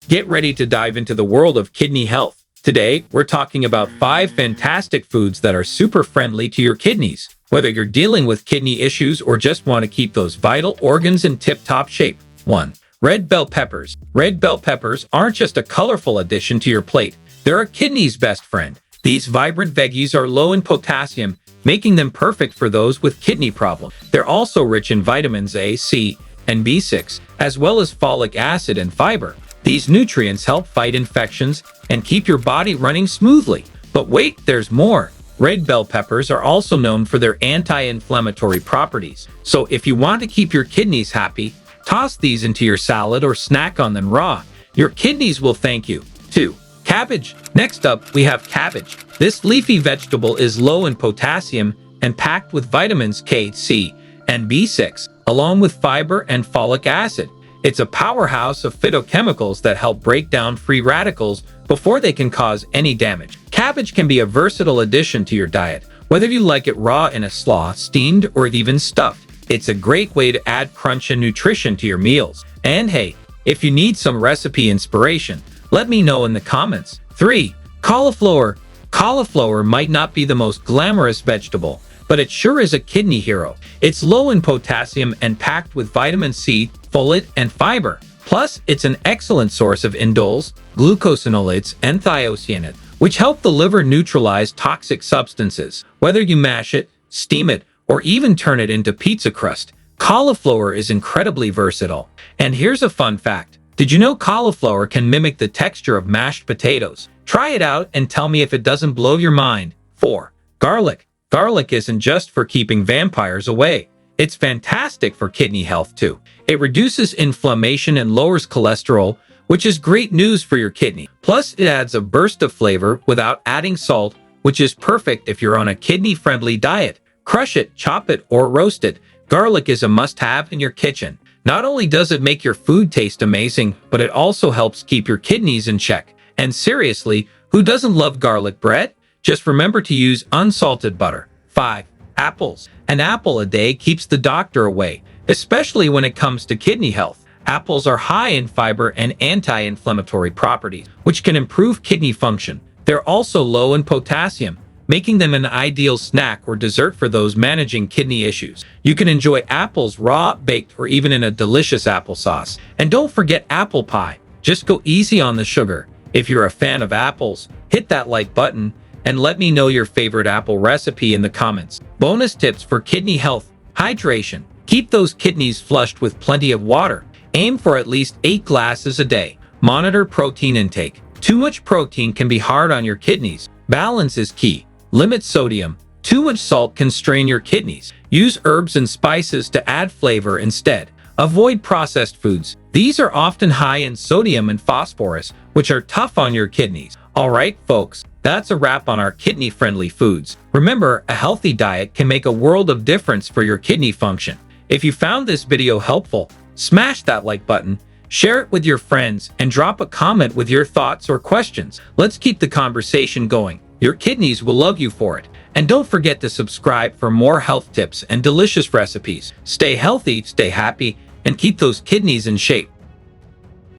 Get ready to dive into the world of kidney health. Today, we're talking about 5 fantastic foods that are super friendly to your kidneys. Whether you're dealing with kidney issues or just want to keep those vital organs in tip-top shape. 1. Red bell peppers. Red bell peppers aren't just a colorful addition to your plate. They're a kidney's best friend. These vibrant veggies are low in potassium, making them perfect for those with kidney problems. They're also rich in vitamins A, C, and B6, as well as folic acid and fiber. These nutrients help fight infections and keep your body running smoothly. But wait, there's more. Red bell peppers are also known for their anti-inflammatory properties. So if you want to keep your kidneys happy, toss these into your salad or snack on them raw. Your kidneys will thank you. 2. Cabbage. Next up, we have cabbage. This leafy vegetable is low in potassium and packed with vitamins K, C, and B6, along with fiber and folic acid. It's a powerhouse of phytochemicals that help break down free radicals before they can cause any damage. Cabbage can be a versatile addition to your diet, whether you like it raw in a slaw, steamed, or even stuffed. It's a great way to add crunch and nutrition to your meals. And hey, if you need some recipe inspiration, let me know in the comments. 3. Cauliflower. Cauliflower might not be the most glamorous vegetable, but it sure is a kidney hero. It's low in potassium and packed with vitamin C, folate, and fiber. Plus, it's an excellent source of indoles, glucosinolates, and thiocyanate, which help the liver neutralize toxic substances. Whether you mash it, steam it, or even turn it into pizza crust, cauliflower is incredibly versatile. And here's a fun fact. Did you know cauliflower can mimic the texture of mashed potatoes? Try it out and tell me if it doesn't blow your mind. 4. Garlic. Garlic isn't just for keeping vampires away. It's fantastic for kidney health too. It reduces inflammation and lowers cholesterol, which is great news for your kidney. Plus, it adds a burst of flavor without adding salt, which is perfect if you're on a kidney-friendly diet. Crush it, chop it, or roast it. Garlic is a must-have in your kitchen. Not only does it make your food taste amazing, but it also helps keep your kidneys in check. And seriously, who doesn't love garlic bread? Just remember to use unsalted butter. 5. Apples. An apple a day keeps the doctor away, especially when it comes to kidney health. Apples are high in fiber and anti-inflammatory properties, which can improve kidney function. They're also low in potassium, making them an ideal snack or dessert for those managing kidney issues. You can enjoy apples raw, baked, or even in a delicious applesauce. And don't forget apple pie. Just go easy on the sugar. If you're a fan of apples, hit that like button and let me know your favorite apple recipe in the comments. Bonus tips for kidney health. Hydration. Keep those kidneys flushed with plenty of water. Aim for at least 8 glasses a day. Monitor protein intake. Too much protein can be hard on your kidneys. Balance is key. Limit sodium. Too much salt can strain your kidneys. Use herbs and spices to add flavor instead. Avoid processed foods. These are often high in sodium and phosphorus, which are tough on your kidneys. Alright, folks, that's a wrap on our kidney-friendly foods. Remember, a healthy diet can make a world of difference for your kidney function. If you found this video helpful, smash that like button, share it with your friends, and drop a comment with your thoughts or questions. Let's keep the conversation going. Your kidneys will love you for it. And don't forget to subscribe for more health tips and delicious recipes. Stay healthy, stay happy, and keep those kidneys in shape.